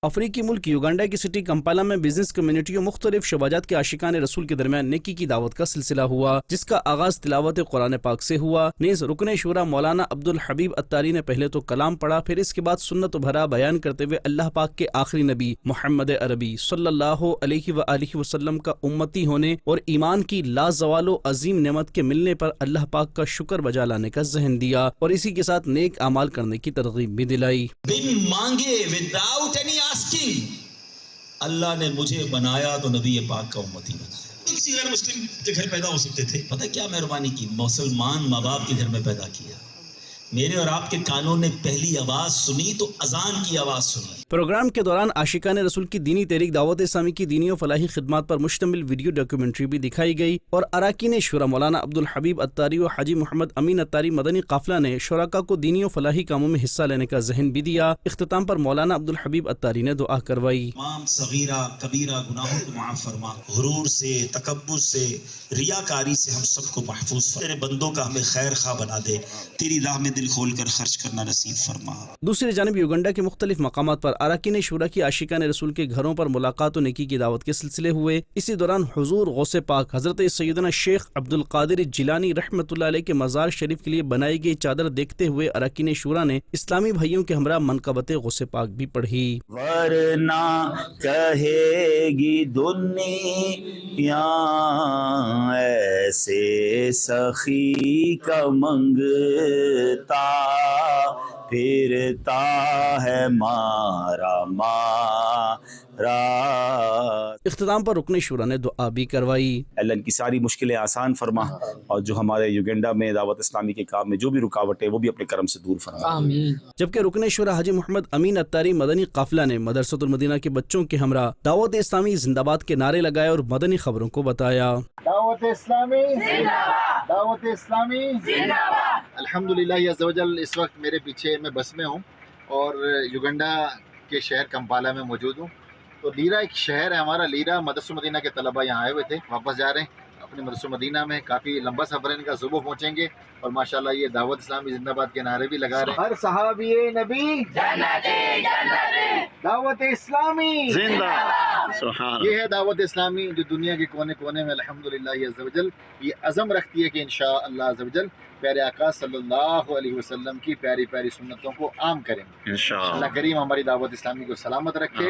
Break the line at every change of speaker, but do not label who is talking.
افریقی ملک یوگنڈا کی سٹی کمپالا میں بزنس کمیونٹی و مختلف شعبات کے عاشقان رسول کے درمیان نیکی کی دعوت کا سلسلہ ہوا، جس کا آغاز تلاوت قرآن پاک سے ہوا۔ نیز رکن شورا مولانا عبدالحبیب اتاری نے پہلے تو کلام پڑھا، پھر اس کے بعد سنت بھرا بیان کرتے ہوئے اللہ پاک کے آخری نبی محمد عربی صلی اللہ علیہ وآلہ وسلم کا امتی ہونے اور ایمان کی لازوال و عظیم نعمت کے ملنے پر اللہ پاک کا شکر بجا لانے کا ذہن دیا اور اسی کے ساتھ نیک اعمال کرنے کی ترغیب بھی دلائی۔
بن مانگے without any asking اللہ نے مجھے بنایا تو نبی پاک کا امتی بنایا۔ کسی غیر مسلم کے گھر پیدا ہو سکتے تھے، پتہ کیا مہربانی کی، مسلمان ماں باپ کے گھر میں پیدا کیا۔ میرے اور آپ کے کانوں نے پہلی آواز سنی تو اذان کی آواز سنی۔
پروگرام کے دوران عاشقان رسول کی دینی تحریک دعوت اسلامی کی دینی و فلاحی خدمات پر مشتمل ویڈیو ڈاکیومنٹری بھی دکھائی گئی اور اراکین شورا مولانا عبدالحبیب اتاری و حاجی محمد امین اتاری مدنی قافلہ نے شرکاء کو دینی و فلاحی کاموں میں حصہ لینے کا ذہن بھی دیا۔ اختتام پر مولانا عبدالحبیب اتاری نے دعا کروائی۔
تمام صغیرہ کبیرہ گناہوں کو معاف فرما، غرور سے، تکبر سے، ریاکاری سے ہم سب کو محفوظ فرما، تیرے بندوں کا ہمیں خیر خواہ بنا دے، تیری راہ میں دل کھول کر خرچ کرنا نصیب فرما۔
دوسری جانب یوگنڈا کے مختلف مقامات پر اراکین شورا کی عاشقان رسول کے گھروں پر ملاقات و نیکی کی دعوت کے سلسلے ہوئے۔ اسی دوران حضور غوث پاک حضرت سیدنا شیخ عبدالقادر جیلانی رحمۃ اللہ علیہ کے مزار شریف کے لیے بنائی گئی چادر دیکھتے ہوئے اراکین شورا نے اسلامی بھائیوں کے ہمراہ منقبت غوث پاک بھی پڑھی۔
ورنہ کہے گی دنیا ایسے سخی کا منگتا پھرتا ہے مارا مارا۔
اختتام پر رکن شورا نے دعا بھی کروائی۔
اللہ ان کی ساری مشکلیں آسان فرما اور جو ہمارے یوگنڈا میں دعوت اسلامی کے کام میں جو بھی رکاوٹ ہے وہ بھی اپنے کرم سے دور فرما۔
آمین۔ جبکہ رکن شورا حاجی محمد امین اتاری مدنی قافلہ نے مدرسۃ المدینہ کے بچوں کے ہمراہ دعوت اسلامی زندہ باد کے نعرے لگائے اور مدنی خبروں کو بتایا۔
دعوت اسلامی زندہ باد، دعوت اسلامی زندہ باد۔ الحمدللہ عز و جل اس وقت میرے پیچھے میں بس میں ہوں اور یوگنڈا کے شہر کمپالا میں موجود ہوں۔ تو لیرا ایک شہر ہے ہمارا، لیرا مدرسہ مدینہ کے طلبہ یہاں آئے ہوئے تھے، واپس جا رہے ہیں اپنے مدرسہ مدینہ میں۔ کافی لمبا سفر ہے ان کا، صبح پہنچیں گے اور ماشاءاللہ یہ دعوت اسلامی زندہ باد کے نعرے بھی لگا رہے ہیں۔ ہر صحابی نبی جنتی جنتی، دعوت اسلامی زندہ باد۔ یہ ہے دعوت اسلامی جو دنیا کے کونے کونے میں الحمدللہ عز و جل یہ عزم رکھتی ہے کہ انشاءاللہ عز و جل پیارے آقا صلی اللہ علیہ وسلم کی پیاری پیاری سنتوں کو عام کریں گے۔ اللہ کریم ہماری دعوت اسلامی کو سلامت رکھے۔